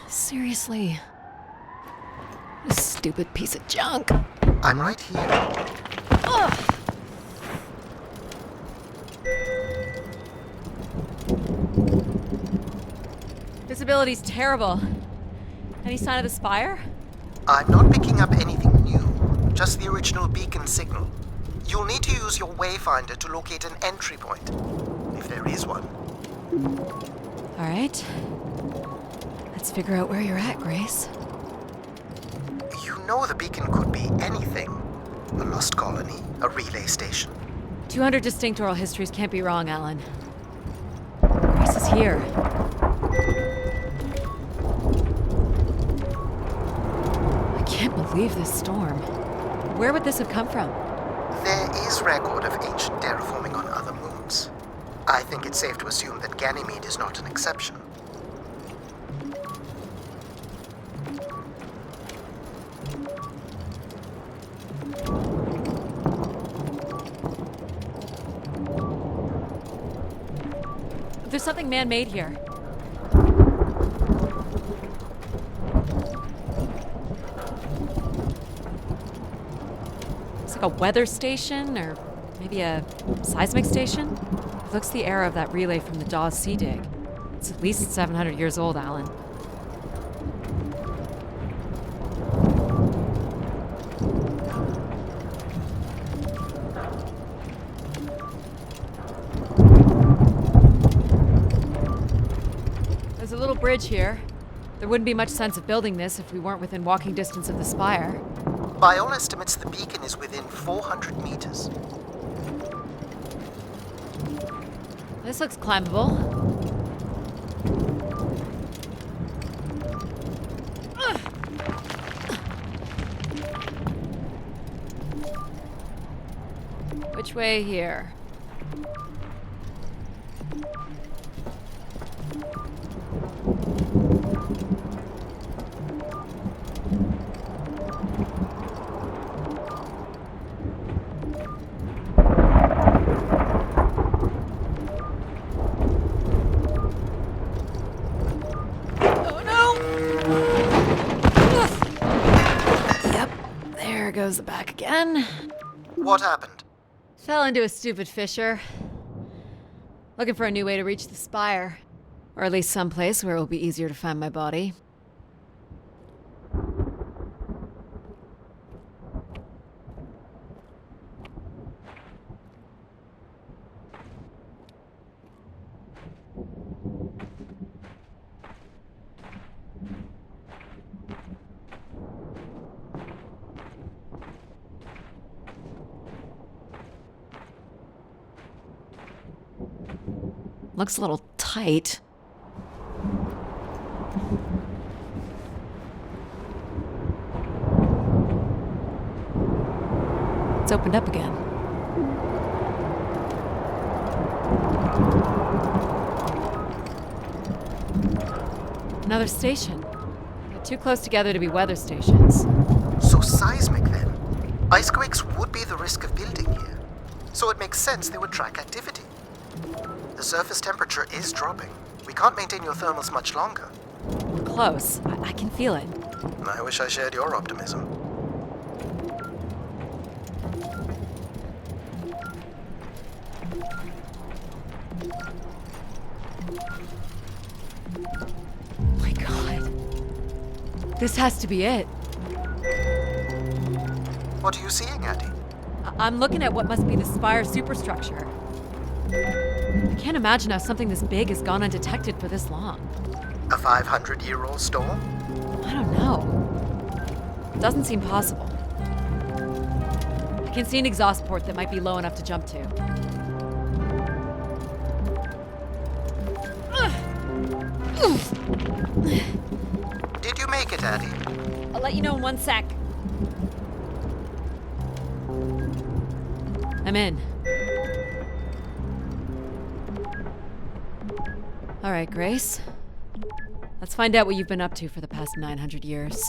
Seriously. This stupid piece of junk. I'm right here. Ugh. Visibility's terrible. Any sign of the spire? I'm not picking up anything new, just the original beacon signal. You'll need to use your wayfinder to locate an entry point, if there is one. All right. Let's figure out where you're at, Grace. You know the beacon could be anything. A lost colony, a relay station. 200 distinct oral histories can't be wrong, Alan. Grace is here. I can't believe this storm. Where would this have come from? There is record of ancient terraforming on other moons. I think it's safe to assume that Ganymede is not an exception. There's something man-made here. It's like a weather station, or maybe a seismic station. It looks the era of that relay from the Dawes Sea Dig. It's at least 700 years old, Alan. There's a little bridge here. There wouldn't be much sense of building this if we weren't within walking distance of the spire. By all estimates, the beacon is within 400 meters. This looks climbable. Which way here? There goes the back again. What happened? Fell into a stupid fissure. Looking for a new way to reach the spire. Or at least someplace where it will be easier to find my body. Looks a little tight. It's opened up again. Another station. They're too close together to be weather stations. So seismic then. Icequakes would be the risk of building here. So it makes sense they would track activity. The surface temperature is dropping. We can't maintain your thermals much longer. We're close. I can feel it. I wish I shared your optimism. My God. This has to be it. What are you seeing, Addie? I'm looking at what must be the spire superstructure. I can't imagine how something this big has gone undetected for this long. A 500-year-old storm? I don't know. It doesn't seem possible. I can see an exhaust port that might be low enough to jump to. Did you make it, Addie? I'll let you know in 1 sec. I'm in. All right, Grace. Let's find out what you've been up to for the past 900 years.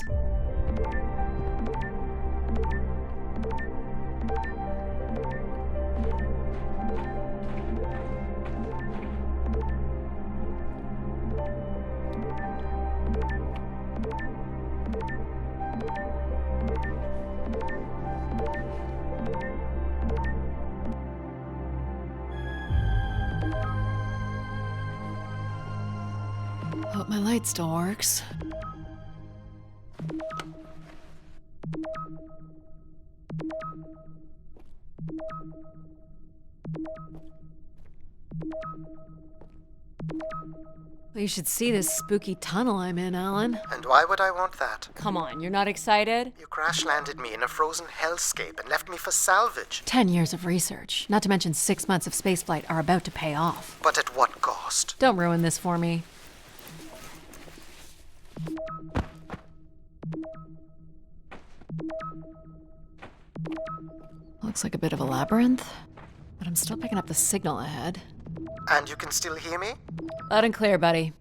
Hope my light still works. Well, you should see this spooky tunnel I'm in, Alan. And why would I want that? Come on, you're not excited? You crash-landed me in a frozen hellscape and left me for salvage. 10 years of research, not to mention 6 months of spaceflight, are about to pay off. But at what cost? Don't ruin this for me. Looks like a bit of a labyrinth, but I'm still picking up the signal ahead. And you can still hear me? Loud and clear, buddy.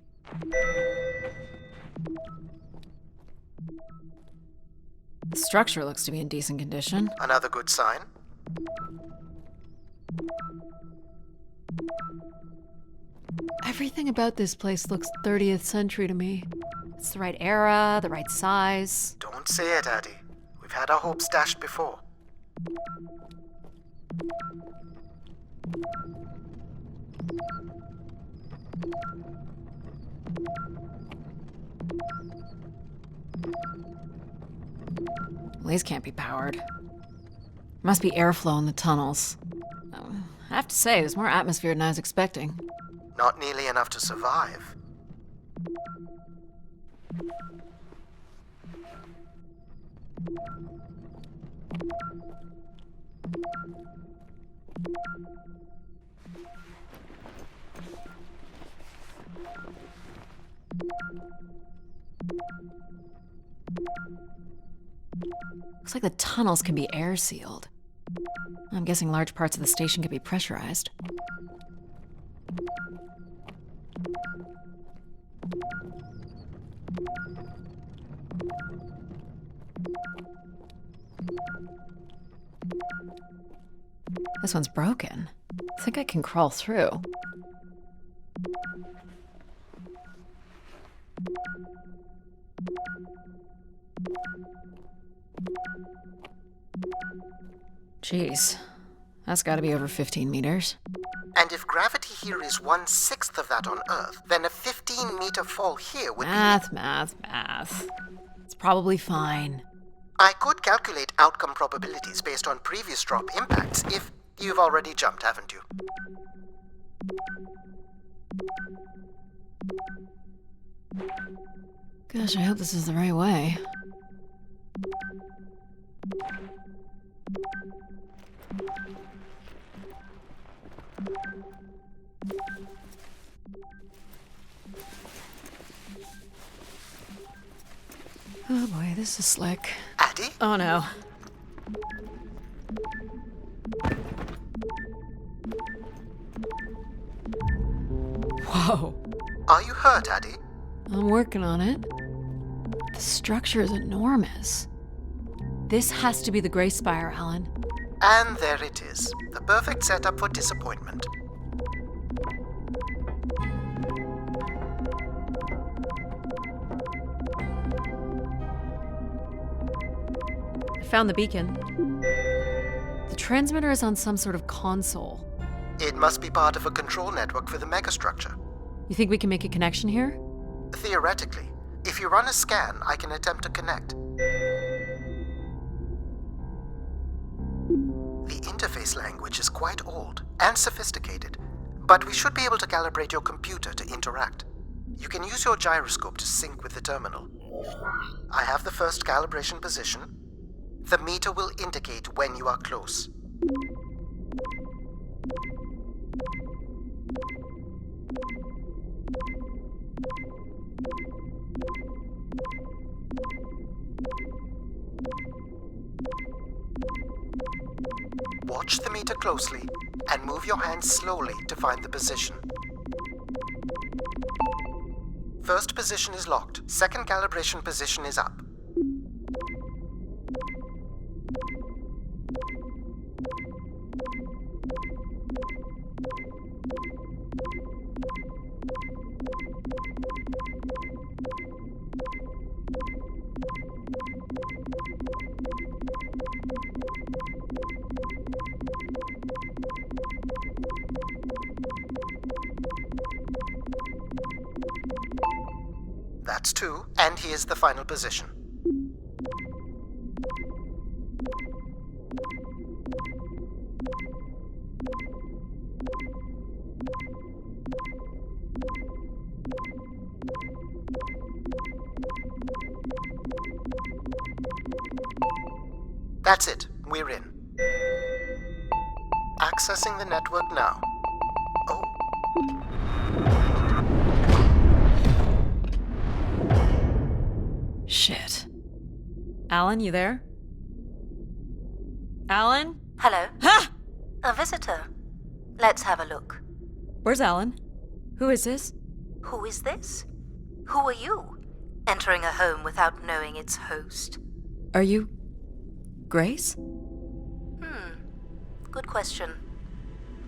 The structure looks to be in decent condition. Another good sign. Everything about this place looks 30th century to me. It's the right era, the right size. Don't say it, Addie. We've had our hopes dashed before. These can't be powered. Must be airflow in the tunnels. I have to say, there's more atmosphere than I was expecting. Not nearly enough to survive. Looks like the tunnels can be air sealed. I'm guessing large parts of the station could be pressurized. This one's broken. I think I can crawl through. Jeez, that's gotta be over 15 meters. And if gravity here is 1/6 of that on Earth, then a 15-meter fall here would Math. It's probably fine. I could calculate outcome probabilities based on previous drop impacts if you've already jumped, haven't you? Gosh, I hope this is the right way. Oh boy, this is slick. Addie? Oh no. Whoa. Are you hurt, Addie? I'm working on it. The structure is enormous. This has to be the Grey Spire, Alan. And there it is. The perfect setup for disappointment. I found the beacon. The transmitter is on some sort of console. It must be part of a control network for the megastructure. You think we can make a connection here? Theoretically. If you run a scan, I can attempt to connect. The interface language is quite old and sophisticated, but we should be able to calibrate your computer to interact. You can use your gyroscope to sync with the terminal. I have the first calibration position. The meter will indicate when you are close. Watch the meter closely and move your hand slowly to find the position. First position is locked. Second calibration position is up. That's 2, and here's the final position. That's it. We're in. Accessing the network now. Oh. Shit. Alan, you there? Alan? Hello? Ha! A visitor. Let's have a look. Where's Alan? Who is this? Who is this? Who are you? Entering a home without knowing its host. Are you... Grace? Good question.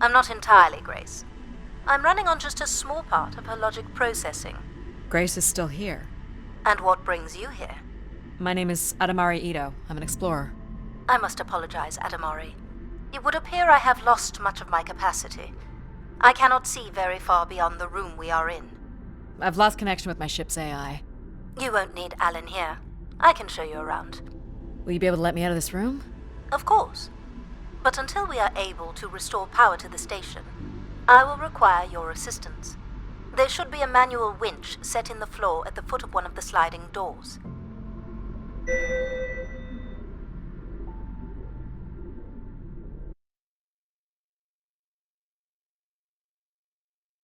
I'm not entirely Grace. I'm running on just a small part of her logic processing. Grace is still here. And what brings you here? My name is Adamari Ito. I'm an explorer. I must apologize, Adamari. It would appear I have lost much of my capacity. I cannot see very far beyond the room we are in. I've lost connection with my ship's AI. You won't need Alan here. I can show you around. Will you be able to let me out of this room? Of course. But until we are able to restore power to the station, I will require your assistance. There should be a manual winch set in the floor at the foot of one of the sliding doors.